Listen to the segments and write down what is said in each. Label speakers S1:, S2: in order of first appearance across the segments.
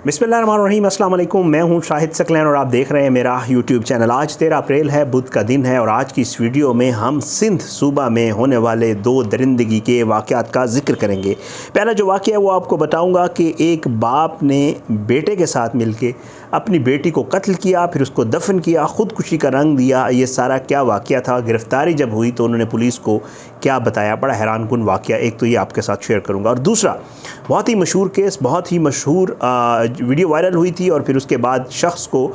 S1: बिस्मिल्लाहिर्रहमानिर्रहीम, अस्सलाम वालेकुम। मैं हूं शाहिद सकलैन और आप देख रहे हैं मेरा यूट्यूब चैनल। आज 13 अप्रैल है, बुध का दिन है और आज की इस वीडियो में हम सिंध सूबा में होने वाले दो दरिंदगी के वाक़यात का जिक्र करेंगे। पहला जो वाक़या है वो आपको बताऊंगा कि एक बाप ने बेटे के साथ मिलके अपनी बेटी को कत्ल किया, फिर उसको दफन किया, ख़ुदकुशी का रंग दिया। ये सारा क्या वाक़या था, गिरफ़्तारी जब हुई तो उन्होंने पुलिस को क्या बताया, बड़ा हैरानकुन वाक़या। एक तो ये आपके साथ शेयर करूँगा और दूसरा बहुत ही मशहूर केस, बहुत ही मशहूर वीडियो वायरल हुई थी और फिर उसके बाद शख्स को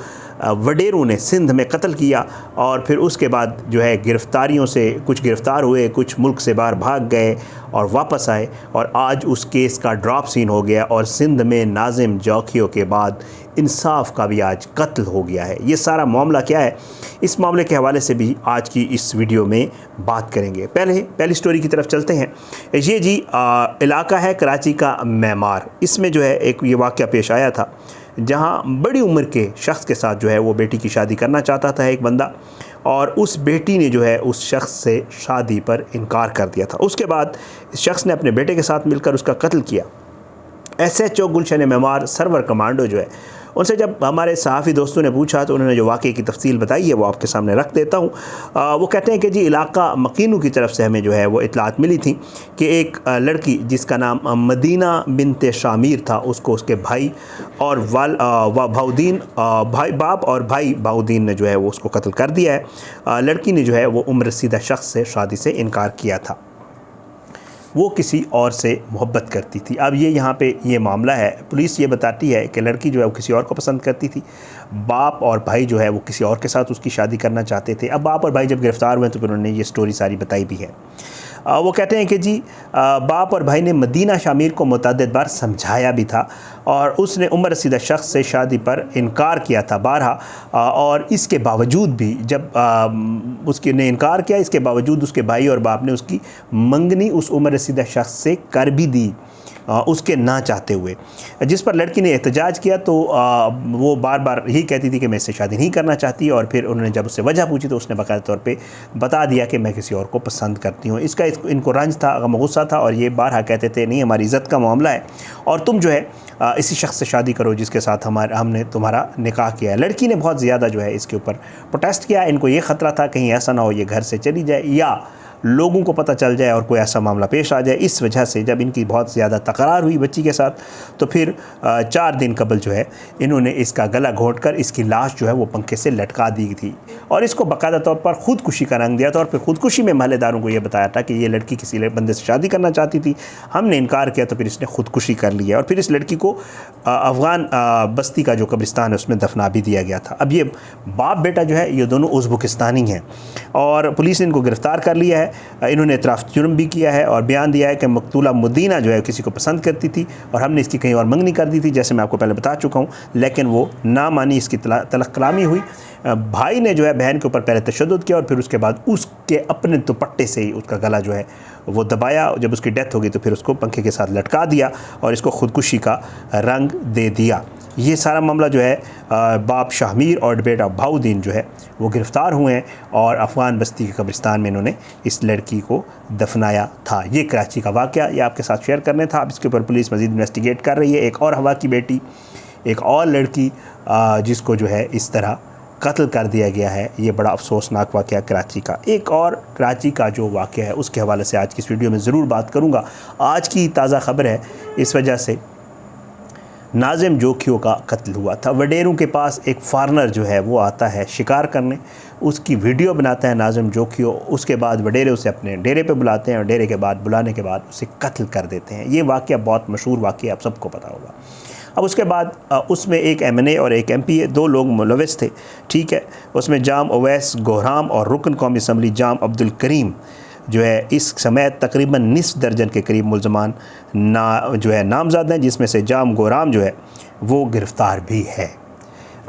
S1: वडेरों ने सिंध में कत्ल किया और फिर उसके बाद जो है गिरफ़्तारियों से कुछ गिरफ़्तार हुए, कुछ मुल्क से बाहर भाग गए और वापस आए और आज उस केस का ड्रॉप सीन हो गया और सिंध में नाजिम जोखियों के बाद इंसाफ का भी आज कत्ल हो गया है। ये सारा मामला क्या है, इस मामले के हवाले से भी आज की इस वीडियो में बात करेंगे। पहली स्टोरी की तरफ चलते हैं। ये जी इलाका है कराची का मैमार। इसमें जो है एक ये वाक़या पेश आया था जहाँ बड़ी उम्र के शख्स के साथ जो है वो बेटी की शादी करना चाहता था एक बंदा, और उस बेटी ने जो है उस शख्स से शादी पर इनकार कर दिया था। उसके बाद इस शख्स ने अपने बेटे के साथ मिलकर उसका कत्ल किया। SHO गुलशन मैमार सरवर कमांडो जो है, उनसे जब हमारे सहाफ़ी दोस्तों ने पूछा तो उन्होंने जो वाक़े की तफसील बताई है वो आपके सामने रख देता हूँ। वो कहते हैं कि जी इलाका मकीनू की तरफ से हमें जो है वो इतलात मिली थी कि एक लड़की जिसका नाम मदीना बिनते शामिर था, उसको उसके भाई और भाउद्दीन भाई बाप और भाई भाउद्दीन ने जो है वो उसको कत्ल कर दिया है। लड़की ने जो है वो उम्र रसीदा शख्स से शादी से इनकार किया था, वो किसी और से मोहब्बत करती थी। अब ये यहाँ पे ये मामला है, पुलिस ये बताती है कि लड़की जो है वो किसी और को पसंद करती थी, बाप और भाई जो है वो किसी और के साथ उसकी शादी करना चाहते थे। अब बाप और भाई जब गिरफ़्तार हुए तो फिर उन्होंने ये स्टोरी सारी बताई भी है। वो कहते हैं कि जी बाप और भाई ने मदीना शामिर को मुतअद्दिद बार समझाया भी था और उसने उम्र रसीदा शख्स से शादी पर इनकार किया था बारहा, और इसके बावजूद भी जब उसके ने इनकार किया, इसके बावजूद उसके भाई और बाप ने उसकी मंगनी उस उम्र रसीदा शख्स से कर भी दी उसके ना चाहते हुए, जिस पर लड़की ने एहतजाज किया तो वो बार बार यही कहती थी कि मैं इससे शादी नहीं करना चाहती, और फिर उन्होंने जब उससे वजह पूछी तो उसने बाकायदा तौर पे बता दिया कि मैं किसी और को पसंद करती हूँ। इनको रंज था, गुस्सा था और ये बारहा कहते थे नहीं, हमारी इज़्ज़त का मामला है और तुम जो है इसी शख्स से शादी करो जिसके साथ हमने तुम्हारा निकाह किया है। लड़की ने बहुत ज़्यादा जो है इसके ऊपर प्रोटेस्ट किया। इनको ये ख़तरा था कहीं ऐसा ना हो ये घर से चली जाए या लोगों को पता चल जाए और कोई ऐसा मामला पेश आ जाए। इस वजह से जब इनकी बहुत ज़्यादा तकरार हुई बच्ची के साथ तो फिर 4 दिन कबल जो है इन्होंने इसका गला घोंटकर इसकी लाश जो है वो पंखे से लटका दी थी और इसको बाकायदा तौर पर ख़ुदकुशी का रंग दिया था। और फिर ख़ुदकुशी में महल्लेदारों को ये बताया था कि ये लड़की किसी बंदे से शादी करना चाहती थी, हमने इनकार किया तो फिर इसने ख़ुदकुशी कर लिया और फिर इस लड़की को अफ़गान बस्ती का जो कब्रिस्तान है उसमें दफना भी दिया गया था। अब ये बाप बेटा जो है ये दोनों उज़्बेकिस्तानी हैं और पुलिस ने इनको गिरफ़्तार कर लिया है। इन्होंने इतराफ़ जुर्म भी किया है और बयान दिया है कि मकतूला मदीना जो है किसी को पसंद करती थी और हमने इसकी कहीं और मंगनी कर दी थी, जैसे मैं आपको पहले बता चुका हूँ, लेकिन वो ना मानी, इसकी तलख़ कलामी हुई। भाई ने जो है बहन के ऊपर पहले तशद्दुद किया और फिर उसके बाद उसके अपने दुपट्टे से ही उसका गला जो है वो दबाया। जब उसकी डेथ हो गई तो फिर उसको पंखे के साथ लटका दिया और इसको ख़ुदकुशी का रंग दे दिया। ये सारा मामला जो है बाप शामिर और बेटा भाउद्दीन जो है वो गिरफ़्तार हुए हैं और अफ़गान बस्ती के कब्रिस्तान में इन्होंने इस लड़की को दफनाया था। ये कराची का वाक़या ये आपके साथ शेयर करने था। अब इसके ऊपर पुलिस मज़ीद इन्वेस्टिगेट कर रही है। एक और हवा की बेटी, एक और लड़की जिसको जो है इस तरह कत्ल कर दिया गया है, ये बड़ा अफसोसनाक वाक़या कराची का। एक और कराची का जो वाक़या है उसके हवाले से आज की इस वीडियो में ज़रूर बात करूँगा। आज की ताज़ा ख़बर है, इस वजह से नाजिम जोखियों का कत्ल हुआ था। वडेरों के पास एक फार्नर जो है वो आता है शिकार करने, उसकी वीडियो बनाता है नाजिम जोखियों, उसके बाद वडेरे उसे अपने डेरे पे बुलाते हैं और डेरे के बाद बुलाने के बाद उसे कत्ल कर देते हैं। ये वाक़या बहुत मशहूर वाक़या आप सबको पता होगा। अब उसके बाद उसमें एक MNA और एक MPA 2 लोग मुलविस थे, ठीक है। उसमें जाम अवैस गोहराम और रुकन कौमी असम्बली जाम अब्दुल करीम जो है इस समय तकरीबन निस्फ दर्जन के करीब मुल्ज़मान जो है नामज़द हैं, जिसमें से जाम गोहराम जो है वो गिरफ़्तार भी है।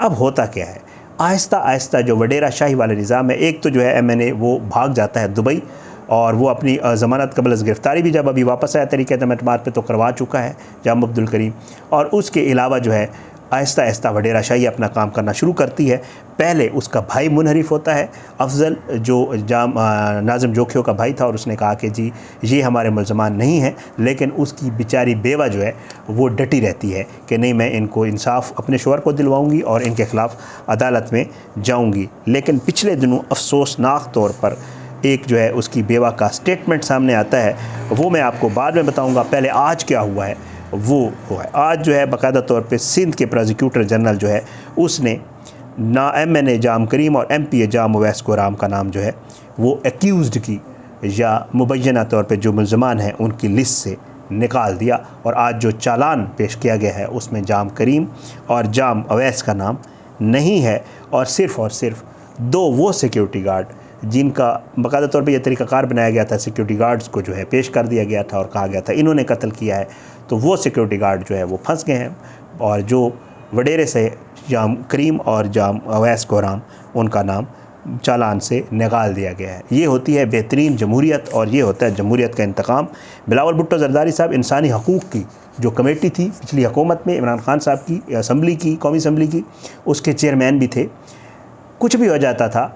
S1: अब होता क्या है, आहिस्ता आहिस्ता जो वडेरा शाही वाला निज़ाम है, एक तो जो है MNA वो भाग जाता है दुबई और वो अपनी ज़मानत कबल अज़ गिरफ़्तारी भी जब अभी वापस आया तरीक़े तमार पे तो करवा चुका है जाम अब्दुल करीम, और उसके अलावा जो है आहिस्ता आहिस्ता वडेरा शाही अपना काम करना शुरू करती है। पहले उसका भाई मुनहरिफ होता है, अफजल, जो नाज़िम जोखियों का भाई था, और उसने कहा कि जी ये हमारे मुल्ज़मान नहीं हैं, लेकिन उसकी बेचारी बेवा जो है वो डटी रहती है कि नहीं, मैं इनको इंसाफ अपने शोहर को दिलवाऊंगी और इनके ख़िलाफ़ अदालत में जाऊंगी। लेकिन पिछले दिनों अफसोसनाक तौर पर एक जो है उसकी बेवा का स्टेटमेंट सामने आता है, वो मैं आपको बाद में बताऊँगा। पहले आज क्या हुआ है वो हुआ है। आज जो है बाकायदा तौर पे सिंध के प्रोसिक्यूटर जनरल जो है उसने ना MNA जाम करीम और MPA जाम उवैस गोराम का नाम जो है वो एक्यूज़्ड की या मुबैना तौर पे जो मुल्ज़मान हैं उनकी लिस्ट से निकाल दिया, और आज जो चालान पेश किया गया है उसमें जाम करीम और जाम उवैस का नाम नहीं है, और सिर्फ़ 2 वो सिक्योरिटी गार्ड जिनका बाकायदा तौर पे ये तरीक़ाकार बनाया गया था, सिक्योरिटी गार्ड्स को जो है पेश कर दिया गया था और कहा गया था इन्होंने कत्ल किया है, तो वो सिक्योरिटी गार्ड जो है वो फंस गए हैं, और जो वडेरे से जाम करीम और जाम उवैस गोराम उनका नाम चालान से निकाल दिया गया है। ये होती है बेहतरीन जमहूरियत, और ये होता है जमहूरियत का इंतकाम। बिलावल भुट्टो ज़रदारी साहब इंसानी हकूक़ की जो कमेटी थी पिछली हुकूमत में, इमरान खान साहब की असम्बली की, कौमी असम्बली की, उसके चेयरमैन भी थे। कुछ भी हो जाता था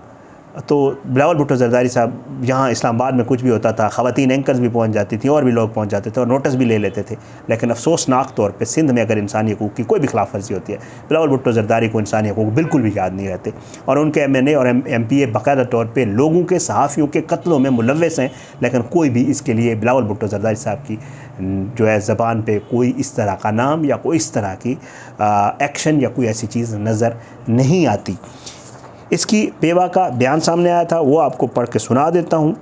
S1: तो बिलावल भुट्टो ज़रदारी साहब, यहाँ इस्लामाबाद में कुछ भी होता था, ख़वातीन एंकर्स भी पहुँच जाती थी और भी लोग पहुँच जाते थे और नोटिस भी ले लेते थे। लेकिन अफसोसनाक तौर पे सिंध में अगर इंसानी हकूक़ की कोई भी खिलाफ वर्जी होती है, बिलावल भुट्टो ज़रदारी को इंसानी हकूक़ बिल्कुल भी याद नहीं रहते, और उनके MNA और MPA बाकायदा तौर पर लोगों के, सहाफ़ियों के कत्लों में मुलव्वस हैं, लेकिन कोई भी इसके लिए बिलावल भुट्टो ज़रदारी साहब की जो है ज़बान पे कोई इस तरह का नाम या कोई इस तरह की एक्शन या कोई ऐसी चीज़ नज़र नहीं आती। इसकी बेवा का बयान सामने आया था, वो आपको पढ़ के सुना देता हूँ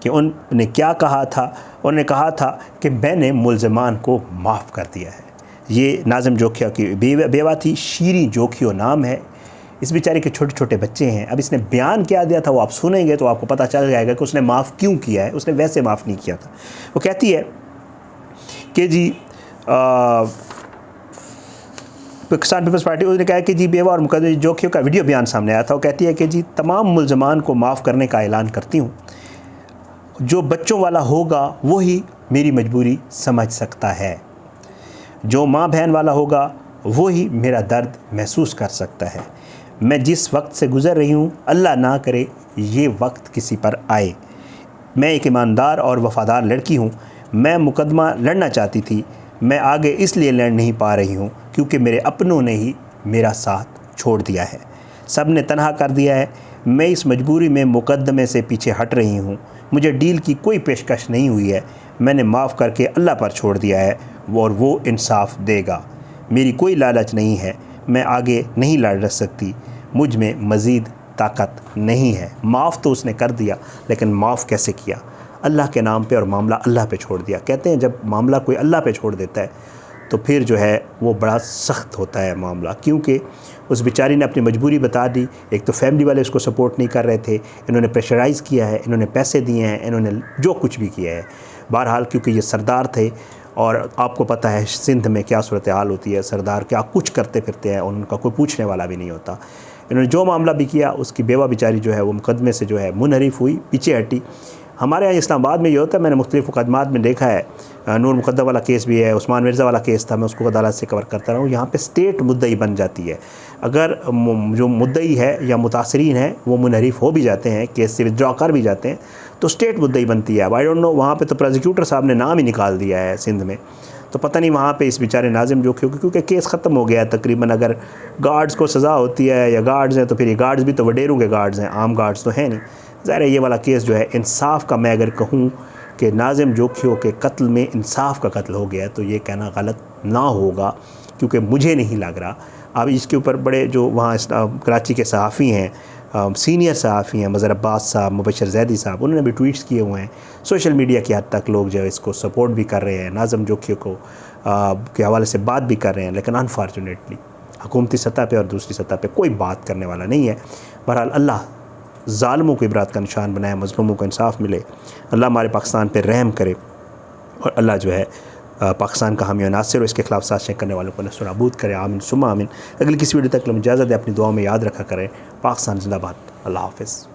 S1: कि उन्होंने क्या कहा था। उन्होंने कहा था कि मैंने मुल्ज़मान को माफ़ कर दिया है। ये नाज़िम जोखिया की बेवा थी, शीरी जोखियो नाम है। इस बेचारे के छोटे छोटे बच्चे हैं। अब इसने बयान क्या दिया था वो आप सुनेंगे तो आपको पता चल जाएगा कि उसने माफ़ क्यों किया है। उसने वैसे माफ़ नहीं किया था। वो कहती है कि जी पाकिस्तान पीपल्स पार्टी, उसने कहा कि जी बेवा और मुकद्दर जोखियों का वीडियो बयान सामने आया था। वो कहती है कि जी तमाम मुल्ज़मान को माफ़ करने का ऐलान करती हूँ। जो बच्चों वाला होगा वही मेरी मजबूरी समझ सकता है। जो माँ बहन वाला होगा वही मेरा दर्द महसूस कर सकता है। मैं जिस वक्त से गुज़र रही हूँ, अल्लाह ना करे ये वक्त किसी पर आए। मैं एक ईमानदार और वफ़ादार लड़की हूँ। मैं मुकदमा लड़ना चाहती थी। मैं आगे इसलिए लड़ नहीं पा रही हूँ क्योंकि मेरे अपनों ने ही मेरा साथ छोड़ दिया है, सब ने तनहा कर दिया है। मैं इस मजबूरी में मुकदमे से पीछे हट रही हूँ। मुझे डील की कोई पेशकश नहीं हुई है। मैंने माफ़ करके अल्लाह पर छोड़ दिया है और वो इंसाफ देगा। मेरी कोई लालच नहीं है। मैं आगे नहीं लड़ सकती। मुझ में मज़ीद ताकत नहीं है। माफ़ तो उसने कर दिया, लेकिन माफ़ कैसे किया? अल्लाह के नाम पे और मामला अल्लाह पे छोड़ दिया। कहते हैं जब मामला कोई अल्लाह पे छोड़ देता है तो फिर जो है वो बड़ा सख्त होता है मामला, क्योंकि उस बेचारी ने अपनी मजबूरी बता दी। एक तो फैमिली वाले उसको सपोर्ट नहीं कर रहे थे, इन्होंने प्रेशराइज़ किया है, इन्होंने पैसे दिए हैं, इन्होंने जो कुछ भी किया है। बहरहाल क्योंकि ये सरदार थे और आपको पता है सिंध में क्या सूरत हाल होती है, सरदार क्या कुछ करते फिरते हैं, उनका कोई पूछने वाला भी नहीं होता। इन्होंने जो मामला भी किया, उसकी बेवा बेचारी जो है वो मुकदमे से जो है मुनहरिफ हुई, पीछे हटी। हमारे यहाँ इस्लामाबाद में ये होता है, मैंने मुख्तलिफ़ मुकदमात में देखा है। नूर मुकद्दम वाला केस भी है, उस्मान मिर्ज़ा वाला केस था, मैं उसको अदालत से कवर करता रहा हूँ। यहाँ पे स्टेट मुद्दई बन जाती है। अगर जो मुद्दई है या मुतासरीन है वो मुनहरिफ हो भी जाते हैं, केस से विदड्रॉ कर भी जाते हैं, तो स्टेट मुद्दई बनती है। आई डोंट नो, वहाँ पे तो प्रोसिक्यूटर साहब ने नाम ही निकाल दिया है सिंध में, तो पता नहीं वहाँ पे इस बेचारे नाज़िम जोखियों क्योंकि केस ख़त्म हो गया है तकरीबन। अगर गार्ड्स को सज़ा होती है या गार्ड्स हैं तो फिर ये गार्ड्स भी तो वडेरों के गार्ड्स हैं, आम गार्ड्स तो हैं नहीं। ज़ाहिर है ये वाला केस जो है इंसाफ का, मैं अगर कहूँ कि नाज़िम जोखियों के कत्ल में इंसाफ का कत्ल हो गया है तो ये कहना गलत ना होगा, क्योंकि मुझे नहीं लग रहा। अब इसके ऊपर बड़े जो वहाँ कराची के सहाफ़ी हैं, सीनियर सहाफ़ी हैं, मज़हर अब्बास साहब, मुबशर ज़ैदी साहब, उन्होंने भी ट्वीट्स किए हुए हैं। सोशल मीडिया की हद तक लोग जो है इसको सपोर्ट भी कर रहे हैं, नाज़िम जोखियों को के हवाले से बात भी कर रहे हैं, लेकिन अनफॉर्चुनेटली हुकूमती सतह पे और दूसरी सतह पे कोई बात करने वाला नहीं है। बहरहाल अल्लाह ज़ालिमों को इबरात का निशान बनाए, मज़लूमों को इंसाफ मिले। अल्लाह हमारे पाकिस्तान पे रहम करे और अल्लाह जो है पाकिस्तान का हामी नासिर और इसके खिलाफ साजिशें करने वालों को नस्र नाबूद करे। आमीन सुम्मा आमीन। अगली किसी वीडियो तक इजाज़त है, अपनी दुआ में याद रखा करें। पाकिस्तान जिंदाबाद। अल्लाह हाफ़िज़।